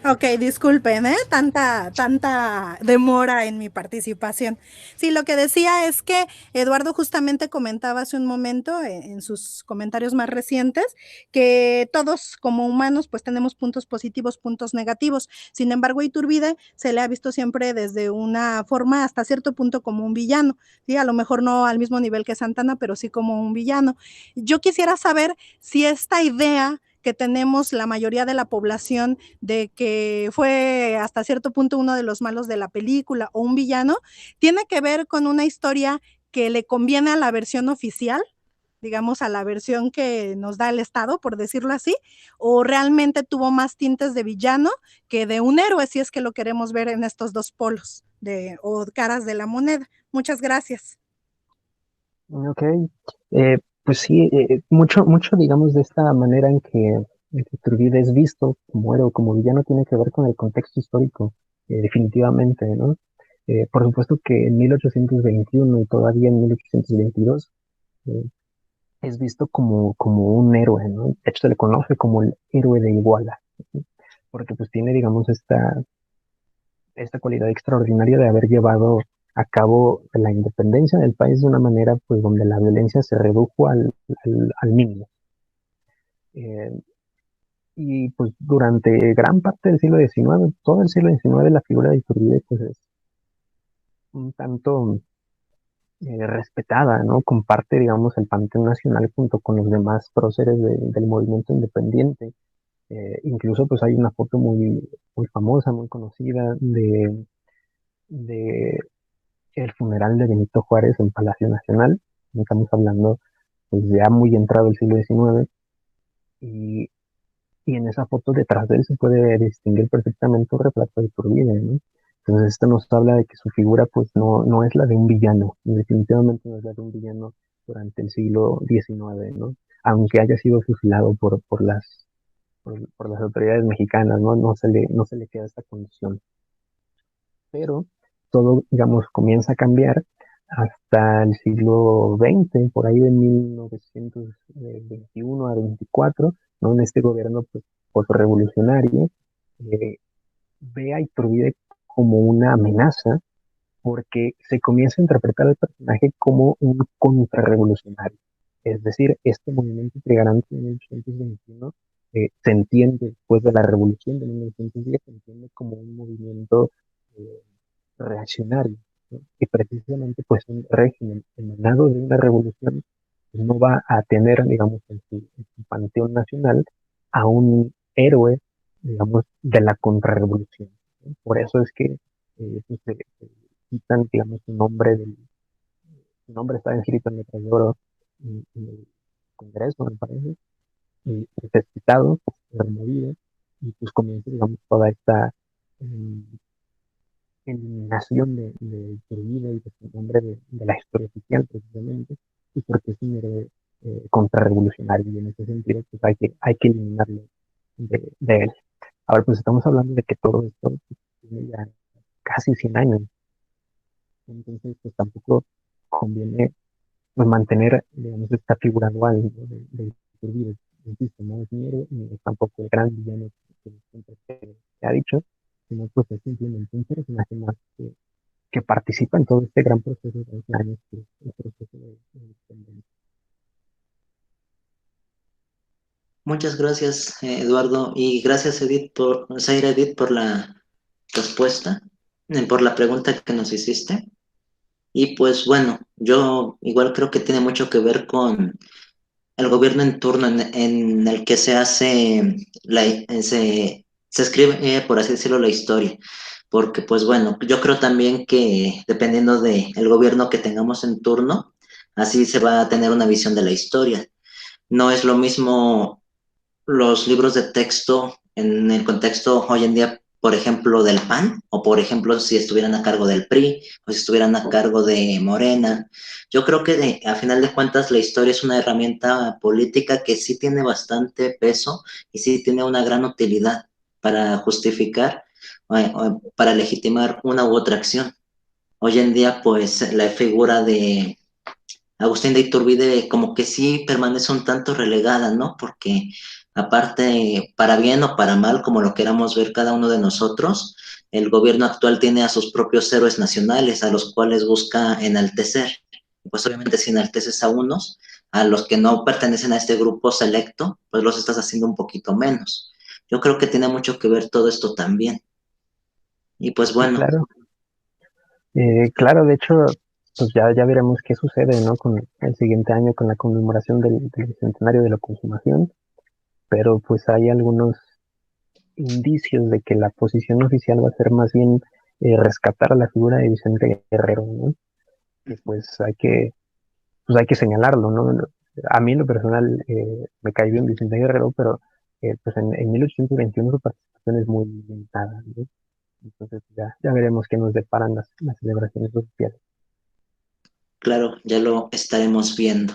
Ok, disculpen, tanta demora en mi participación. Sí, lo que decía es que Eduardo justamente comentaba hace un momento en sus comentarios más recientes que todos como humanos pues tenemos puntos positivos, puntos negativos. Sin embargo, a Iturbide se le ha visto siempre desde una forma hasta cierto punto como un villano, ¿sí? A lo mejor no al mismo nivel que Santana, pero sí como un villano. Yo quisiera saber si esta idea que tenemos la mayoría de la población de que fue hasta cierto punto uno de los malos de la película o un villano, tiene que ver con una historia que le conviene a la versión oficial, digamos a la versión que nos da el Estado, por decirlo así, o realmente tuvo más tintes de villano que de un héroe, si es que lo queremos ver en estos dos polos o caras de la moneda. Muchas gracias. Ok, pues sí, mucho, digamos, de esta manera en que Iturbide es visto como héroe, como villano, tiene que ver con el contexto histórico, definitivamente, ¿no? Por supuesto que en 1821 y todavía en 1822 eh, es visto como un héroe, ¿no? De hecho, se le conoce como el héroe de Iguala, ¿sí? Porque pues tiene, digamos, esta cualidad extraordinaria de haber llevado a cabo la independencia del país de una manera pues donde la violencia se redujo al mínimo. Eh, y pues durante gran parte del siglo XIX, todo el siglo XIX, la figura de Iturbide pues es un tanto respetada, ¿no? Comparte, digamos, el panteón nacional junto con los demás próceres del movimiento independiente. Incluso pues hay una foto muy famosa, muy conocida de el funeral de Benito Juárez en Palacio Nacional. Estamos hablando pues ya muy entrado el siglo XIX y, y en esa foto detrás de él se puede distinguir perfectamente un retrato de Iturbide, ¿no? Entonces esto nos habla de que su figura pues no es la de un villano, definitivamente no es la de un villano durante el siglo XIX, ¿no? Aunque haya sido fusilado por las autoridades mexicanas, ¿no? No se le queda esta condición. Pero todo, digamos, comienza a cambiar hasta el siglo XX, por ahí de 1921 a 24, ¿no? En este gobierno pues, posrevolucionario, eh, ve a Iturbide como una amenaza porque se comienza a interpretar al personaje como un contrarrevolucionario. Es decir, este movimiento trigarante de 1821 se entiende después de la revolución de 1910, se entiende como un movimiento eh, reaccionario, ¿no? Y precisamente pues un régimen emanado de una revolución pues, no va a tener, digamos, en su panteón nacional a un héroe, digamos, de la contrarrevolución, ¿no? Por eso es que pues, se quitan, digamos, su nombre su nombre está inscrito en letras de oro en el Congreso, me parece, y es citado, removido, y pues comienza, digamos, toda esta eh, eliminación de Iturbide y de su nombre de la historia oficial, precisamente, y porque es un héroe contrarrevolucionario, y en ese sentido, pues hay que eliminarlo de él. Ahora, pues estamos hablando de que todo esto pues, tiene ya casi 100 años, entonces pues tampoco conviene pues, mantener, digamos, esta figura dual, ¿no? de Iturbide. Insisto, no es ni héroe, ni es tampoco el gran villano que siempre se ha dicho, sino pues es simplemente un personaje más que participa en todo este gran proceso de 11 años, que es el proceso de independencia. Muchas gracias, Eduardo, y gracias, Zaira Edith, por la respuesta, por la pregunta que nos hiciste. Y pues bueno, yo igual creo que tiene mucho que ver con el gobierno en turno en el que se hace, se escribe, por así decirlo, la historia. Porque pues bueno, yo creo también que dependiendo del gobierno que tengamos en turno, así se va a tener una visión de la historia. No es lo mismo los libros de texto en el contexto hoy en día, por ejemplo, del PAN, o por ejemplo, si estuvieran a cargo del PRI, o si estuvieran a cargo de Morena. Yo creo que a final de cuentas la historia es una herramienta política que sí tiene bastante peso y sí tiene una gran utilidad para justificar, o para legitimar una u otra acción. Hoy en día, pues, la figura de Agustín de Iturbide como que sí permanece un tanto relegada, ¿no? Porque aparte, para bien o para mal, como lo queramos ver cada uno de nosotros, el gobierno actual tiene a sus propios héroes nacionales, a los cuales busca enaltecer. Pues obviamente si enalteces a unos, a los que no pertenecen a este grupo selecto, pues los estás haciendo un poquito menos. Yo creo que tiene mucho que ver todo esto también. Y pues Sí, bueno, claro. Claro, de hecho, pues ya veremos qué sucede, ¿no? Con el siguiente año, con la conmemoración del bicentenario de la consumación, pero pues hay algunos indicios de que la posición oficial va a ser más bien rescatar a la figura de Vicente Guerrero, ¿no? Y pues hay que señalarlo, ¿no? A mí en lo personal me cae bien Vicente Guerrero, pero pues en 1821 su participación es muy limitada, ¿no? Entonces ya veremos qué nos deparan las celebraciones oficiales. claro, ya lo estaremos viendo.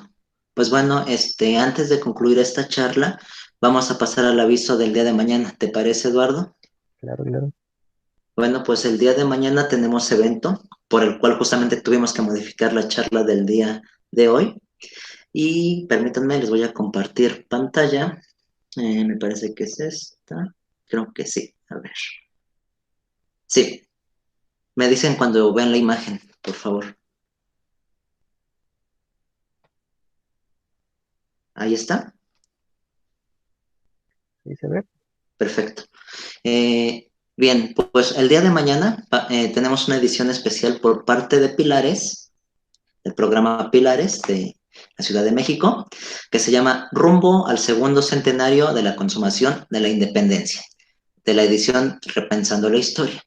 Pues bueno, antes de concluir esta charla, vamos a pasar al aviso del día de mañana. ¿Te parece, Eduardo? Claro, claro. Bueno, pues el día de mañana tenemos evento por el cual justamente tuvimos que modificar la charla del día de hoy. Y permítanme, les voy a compartir pantalla. Me parece que es esta. Creo que sí. A ver. Sí, me dicen cuando vean la imagen, por favor. Ahí está. ¿Sí se ve? Perfecto. Bien, pues el día de mañana tenemos una edición especial por parte de Pilares, el programa Pilares de la Ciudad de México, que se llama Rumbo al segundo centenario de la consumación de la independencia, de la edición Repensando la Historia.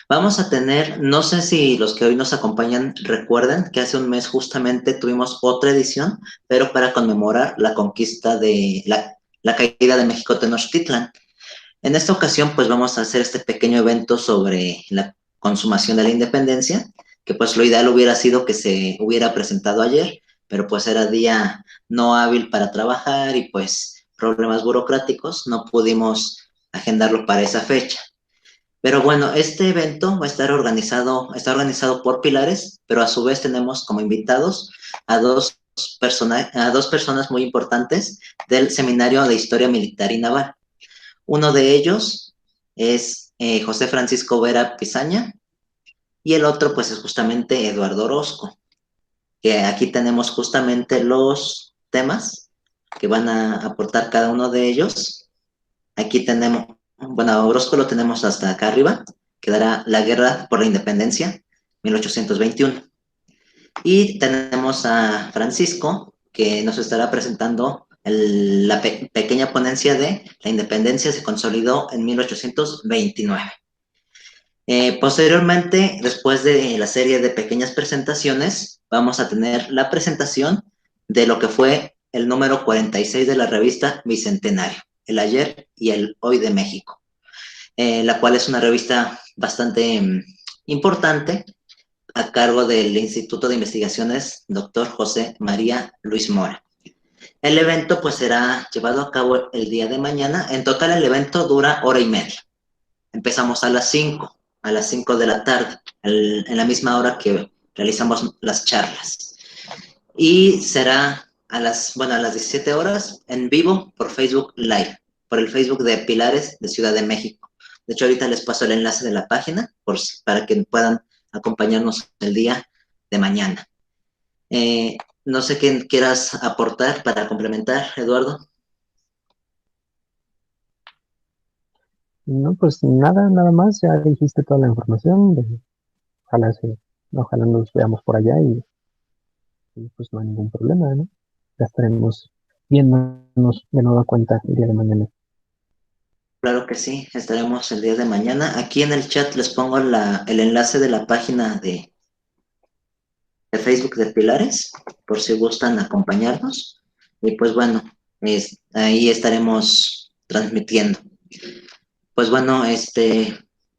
Vamos a tener, no sé si los que hoy nos acompañan recuerdan que hace un mes justamente tuvimos otra edición, pero para conmemorar la conquista de la caída de México Tenochtitlan. En esta ocasión, pues vamos a hacer este pequeño evento sobre la consumación de la independencia, que pues lo ideal hubiera sido que se hubiera presentado ayer, pero pues era día no hábil para trabajar y pues problemas burocráticos, no pudimos agendarlo para esa fecha. Pero bueno, este evento va a estar está organizado por Pilares, pero a su vez tenemos como invitados a a dos personas muy importantes del Seminario de Historia Militar y Naval. Uno de ellos es José Francisco Vera Pizaña y el otro pues es justamente Eduardo Orozco, que aquí tenemos justamente los temas que van a aportar cada uno de ellos. Aquí tenemos, bueno, a Orozco lo tenemos hasta acá arriba, que dará la guerra por la independencia, 1821. Y tenemos a Francisco, que nos estará presentando la pequeña ponencia de la independencia se consolidó en 1829. Posteriormente, después de la serie de pequeñas presentaciones, vamos a tener la presentación de lo que fue el número 46 de la revista Bicentenario, el ayer y el hoy de México, la cual es una revista bastante importante a cargo del Instituto de Investigaciones Dr. José María Luis Mora. El evento pues será llevado a cabo el día de mañana. En total el evento dura hora y media. Empezamos a las 5 de la tarde, en la misma hora que realizamos las charlas. Y será a las 17 horas en vivo por Facebook Live, por el Facebook de Pilares de Ciudad de México. De hecho, ahorita les paso el enlace de la página para que puedan acompañarnos el día de mañana. No sé qué quieras aportar para complementar, Eduardo. No, pues nada, nada más, ya dijiste toda la información, ojalá nos veamos por allá y pues no hay ningún problema, ¿no? Ya estaremos viéndonos de nueva cuenta el día de mañana. Claro que sí, estaremos el día de mañana. Aquí en el chat les pongo el enlace de la página de Facebook de Pilares, por si gustan acompañarnos. Y pues bueno, ahí estaremos transmitiendo. Pues bueno,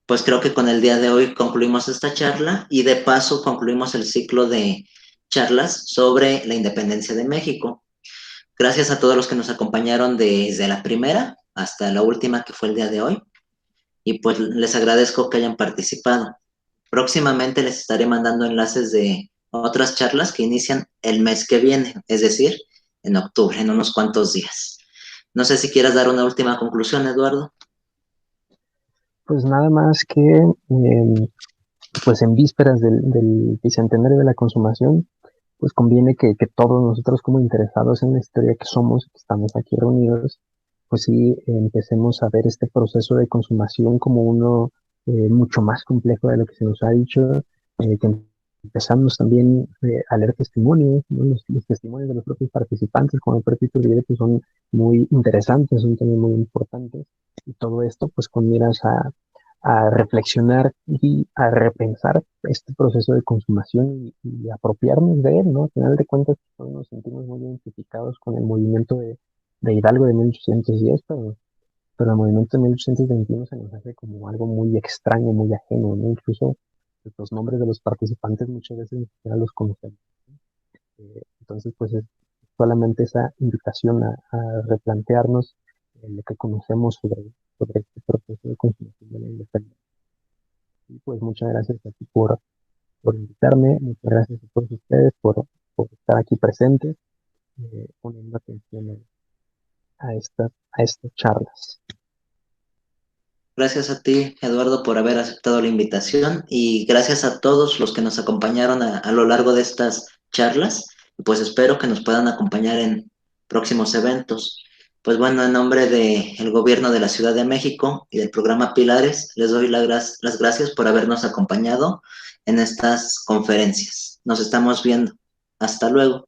pues creo que con el día de hoy concluimos esta charla y de paso concluimos el ciclo de charlas sobre la independencia de México. Gracias a todos los que nos acompañaron desde la primera hasta la última, que fue el día de hoy. Y pues les agradezco que hayan participado. Próximamente les estaré mandando enlaces de otras charlas que inician el mes que viene, es decir, en octubre, en unos cuantos días. No sé si quieras dar una última conclusión, Eduardo. Pues nada más que, pues en vísperas del bicentenario de la consumación, pues conviene que todos nosotros como interesados en la historia que somos, que estamos aquí reunidos, pues sí empecemos a ver este proceso de consumación como uno mucho más complejo de lo que se nos ha dicho, que empezamos también a leer testimonios, ¿no? Los testimonios de los propios participantes, como el propio Iturbide, pues son muy interesantes, son también muy importantes, y todo esto pues con miras a reflexionar y a repensar este proceso de consumación y apropiarnos de él, ¿no? Al final de cuentas, todos nos sentimos muy identificados con el movimiento de Hidalgo de 1810, pero el movimiento de 1821 se nos hace como algo muy extraño, muy ajeno, ¿no? Incluso los nombres de los participantes muchas veces ni siquiera los conocemos. Entonces, pues es solamente esa invitación a replantearnos lo que conocemos sobre este proceso de consumación de la independencia. Y pues muchas gracias a ti por invitarme, muchas gracias a todos ustedes por estar aquí presentes, poniendo atención a estas charlas. Gracias a ti, Eduardo, por haber aceptado la invitación y gracias a todos los que nos acompañaron a lo largo de estas charlas. Pues espero que nos puedan acompañar en próximos eventos. Pues bueno, en nombre del Gobierno de la Ciudad de México y del programa Pilares, les doy las gracias por habernos acompañado en estas conferencias. Nos estamos viendo. Hasta luego.